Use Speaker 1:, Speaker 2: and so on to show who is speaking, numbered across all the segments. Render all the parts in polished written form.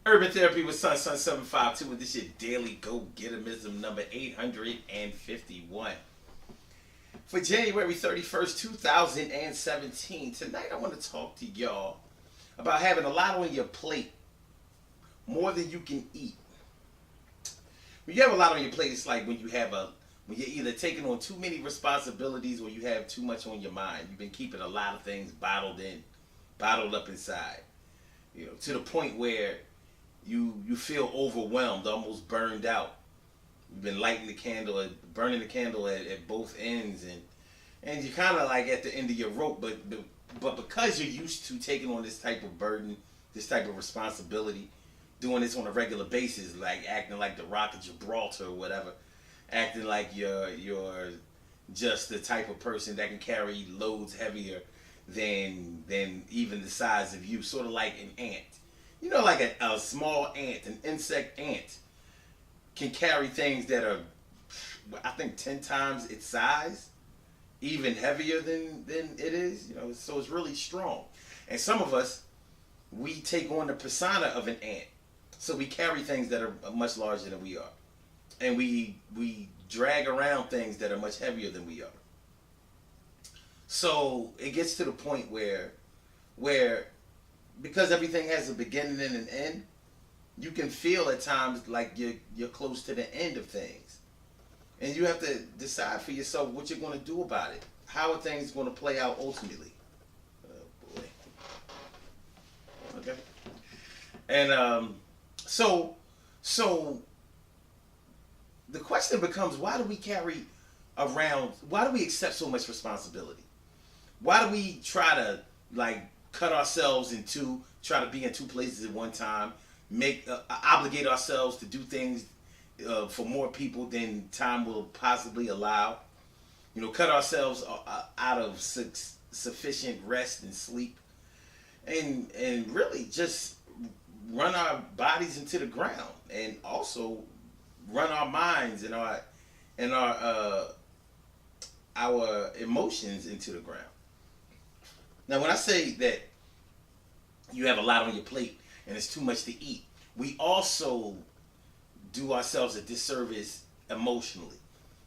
Speaker 1: Urban Therapy with Sun 752, and this is your daily go getterism number 851 for January 31st, 2017. Tonight, I want to talk to y'all about having a lot on your plate, more than you can eat. When you have a lot on your plate, it's like when you're either taking on too many responsibilities or you have too much on your mind. You've been keeping a lot of things bottled up inside, to the point where you feel overwhelmed, almost burned out. You've been burning the candle at both ends, and you're kind of like at the end of your rope. But because you're used to taking on this type of burden, this type of responsibility, doing this on a regular basis, like acting like the Rock of Gibraltar or whatever, acting like you're just the type of person that can carry loads heavier than even the size of you, sort of like an ant. Like a small ant, an insect ant, can carry things that are, I think, 10 times its size, even heavier than it is. So it's really strong. And some of us, we take on the persona of an ant, so we carry things that are much larger than we are, and we drag around things that are much heavier than we are. So it gets to the point where because everything has a beginning and an end, you can feel at times like you're close to the end of things, and you have to decide for yourself what you're going to do about it. How are things going to play out ultimately? Oh boy. Okay. And so the question becomes: why do we Why do we accept so much responsibility? Why do we try to cut ourselves in two, try to be in two places at one time, obligate ourselves to do things for more people than time will possibly allow? Cut ourselves out of sufficient rest and sleep, and really just run our bodies into the ground, and also run our minds and our emotions into the ground. Now, when I say that you have a lot on your plate and it's too much to eat, we also do ourselves a disservice emotionally.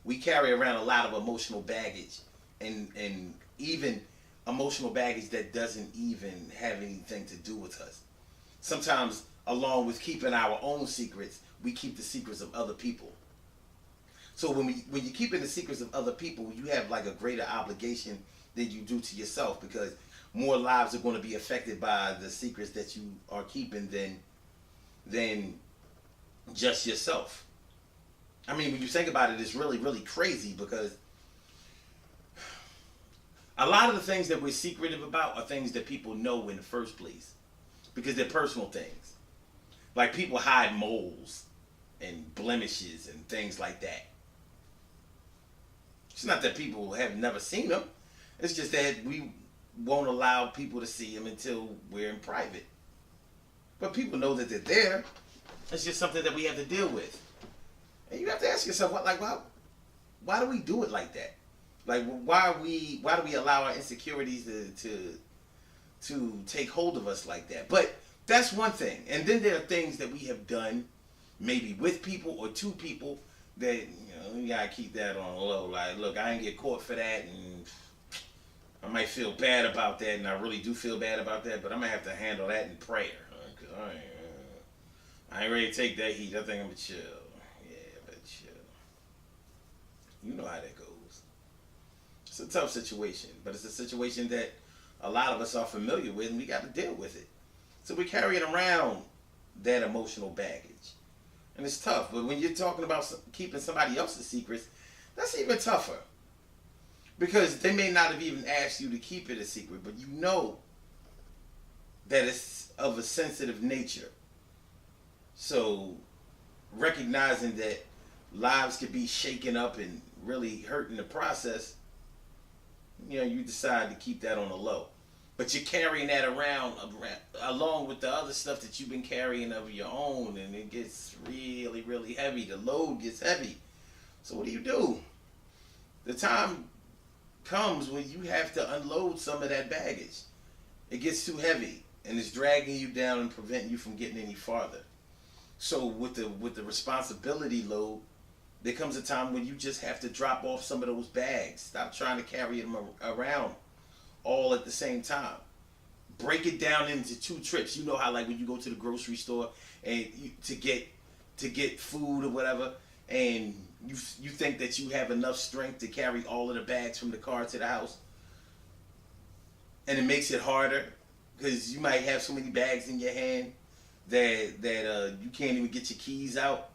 Speaker 1: We carry around a lot of emotional baggage, and even emotional baggage that doesn't even have anything to do with us. Sometimes, along with keeping our own secrets, we keep the secrets of other people. So when you're keeping the secrets of other people, you have like a greater obligation than you do to yourself, because more lives are going to be affected by the secrets that you are keeping than just yourself. I mean, when you think about it, it's really, really crazy, because a lot of the things that we're secretive about are things that people know in the first place, because they're personal things. Like, people hide moles and blemishes and things like that. It's not that people have never seen them. It's just that we won't allow people to see them until we're in private. But people know that they're there. It's just something that we have to deal with. And you have to ask yourself, why do we do it like that? Like, why do we allow our insecurities to take hold of us like that? But that's one thing. And then there are things that we have done, maybe with people or to people, that you gotta keep that on low. Like, look, I ain't get caught for that, and I might feel bad about that, and I really do feel bad about that, but I'm gonna have to handle that in prayer, because I ain't ready to take that heat. I think I'm gonna chill. Yeah, but chill. You know how that goes. It's a tough situation, but it's a situation that a lot of us are familiar with, and we got to deal with it. So we're carrying around that emotional baggage. And it's tough. But when you're talking about keeping somebody else's secrets, that's even tougher. Because they may not have even asked you to keep it a secret, but you know that it's of a sensitive nature. So recognizing that lives could be shaken up and really hurt in the process, you decide to keep that on the low. But you're carrying that around along with the other stuff that you've been carrying of your own, and it gets really, really heavy. The load gets heavy. So what do? The time comes when you have to unload some of that baggage. It gets too heavy. and it's dragging you down and preventing you from getting any farther. So with the responsibility load, there comes a time when you just have to drop off some of those bags. Stop trying to carry them around all at the same time. Break it down into 2 trips. You know how, like, when you go to the grocery store and to get food or whatever, and you think that you have enough strength to carry all of the bags from the car to the house, and it makes it harder because you might have so many bags in your hand that you can't even get your keys out.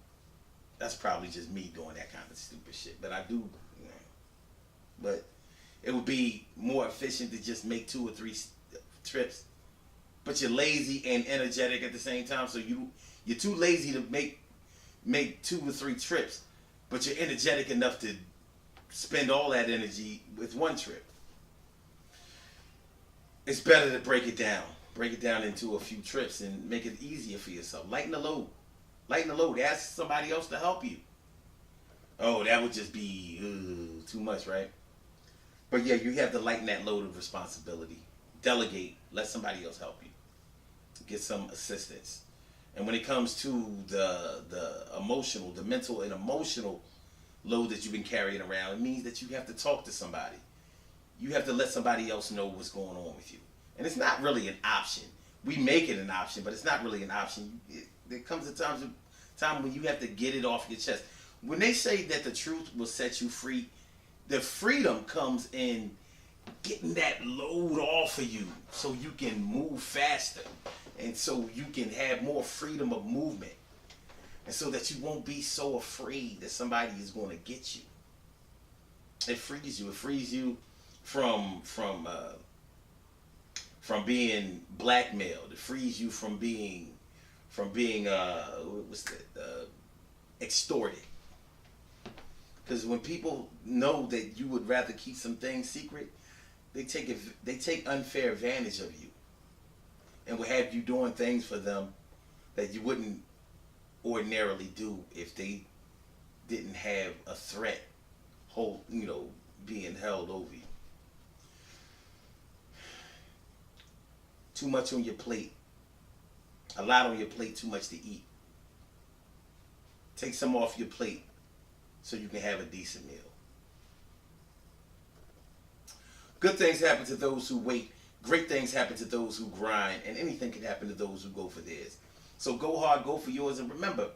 Speaker 1: That's probably just me doing that kind of stupid shit. But I do, you know, but it would be more efficient to just make 2 or 3 trips. But you're lazy and energetic at the same time, so you're too lazy to make 2 or 3 trips, but you're energetic enough to spend all that energy with 1 trip. It's better to break it down. Break it down into a few trips and make it easier for yourself. Lighten the load. Lighten the load. Ask somebody else to help you. Oh, that would just be too much, right? But yeah, you have to lighten that load of responsibility. Delegate. Let somebody else help you. Get some assistance. And when it comes to the emotional, the mental and emotional load that you've been carrying around, it means that you have to talk to somebody. You have to let somebody else know what's going on with you. And it's not really an option. We make it an option, but it's not really an option. There comes a time when you have to get it off your chest. When they say that the truth will set you free, the freedom comes in getting that load off of you so you can move faster and so you can have more freedom of movement and so that you won't be so afraid that somebody is going to get you. It frees you. It frees you from being blackmailed. It frees you from being extorted. Because when people know that you would rather keep some things secret, they take unfair advantage of you, and will have you doing things for them that you wouldn't ordinarily do if they didn't have a threat being held over you. Too much on your plate. A lot on your plate, too much to eat. Take some off your plate so you can have a decent meal. Good things happen to those who wait. Great things happen to those who grind. And anything can happen to those who go for theirs. So go hard, go for yours. And remember,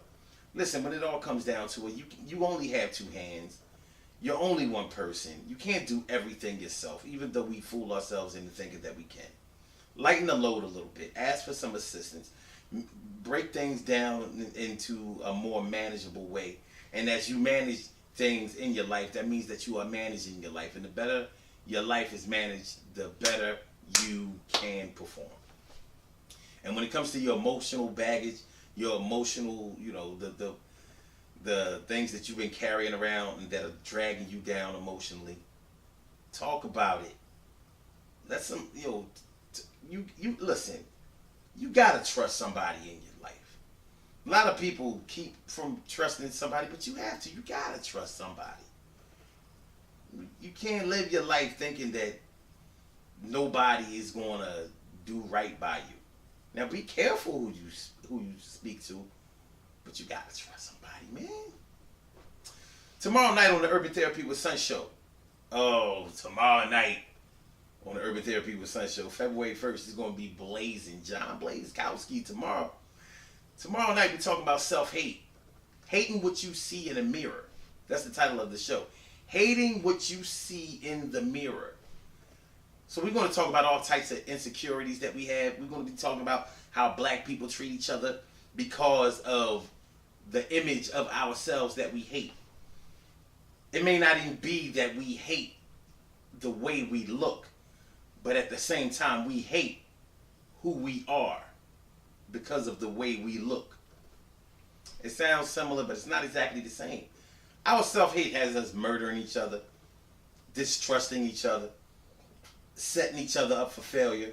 Speaker 1: listen, when it all comes down to it, you only have 2 hands. You're only one person. You can't do everything yourself, even though we fool ourselves into thinking that we can. Lighten the load a little bit. Ask for some assistance. Break things down into a more manageable way. And as you manage things in your life, that means that you are managing your life. And the better your life is managed, the better you can perform. And when it comes to your emotional baggage, your emotional, the things that you've been carrying around and that are dragging you down emotionally, talk about it. Let some, you listen. You gotta trust somebody in your life. A lot of people keep from trusting somebody, but you have to. You gotta trust somebody. You can't live your life thinking that nobody is gonna do right by you. Now be careful who you speak to, but you gotta trust somebody, man. Tomorrow night on the Urban Therapy with Sun show. Oh, tomorrow night on the Urban Therapy with Sun show, February 1st is going to be blazing. John Blazkowski tomorrow. Tomorrow night we're talking about self-hate. Hating what you see in a mirror. That's the title of the show. Hating what you see in the mirror. So we're going to talk about all types of insecurities that we have. We're going to be talking about how black people treat each other because of the image of ourselves that we hate. It may not even be that we hate the way we look, but at the same time we hate who we are because of the way we look. It sounds similar, but it's not exactly the same. Our self-hate has us murdering each other, distrusting each other, setting each other up for failure,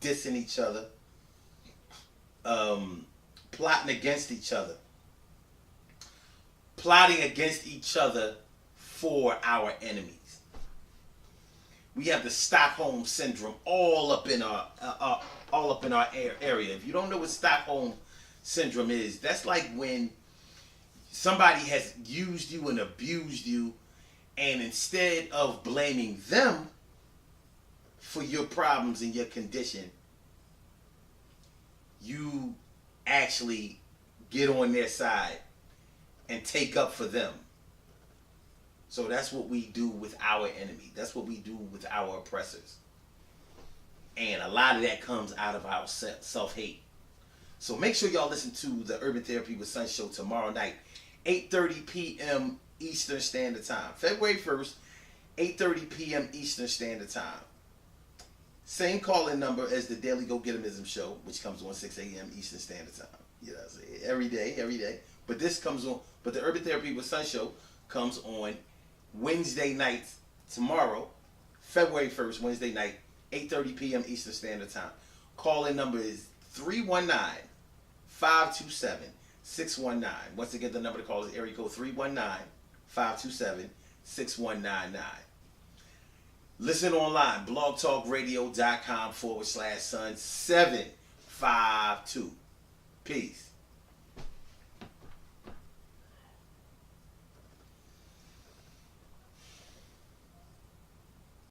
Speaker 1: dissing each other, plotting against each other, plotting against each other for our enemies. We have the Stockholm syndrome all up in our area. If you don't know what Stockholm syndrome is, that's like when somebody has used you and abused you, and instead of blaming them for your problems and your condition, you actually get on their side and take up for them. So that's what we do with our enemy. That's what we do with our oppressors. And a lot of that comes out of our self-hate. So make sure y'all listen to the Urban Therapy with Sun show tomorrow night, 8:30 p.m. Eastern Standard Time. February 1st, 8:30 p.m. Eastern Standard Time. Same call-in number as the Daily Go Getimism show, which comes on 6 a.m. Eastern Standard Time. You know, every day. But this comes on, but the Urban Therapy with Sun show comes on Wednesday night, tomorrow, February 1st, Wednesday night, 8:30 p.m. Eastern Standard Time. Call-in number is 319-527-6199. Once again, the number to call is area code 319-527-6199. Listen online, blogtalkradio.com/Sun752. Peace.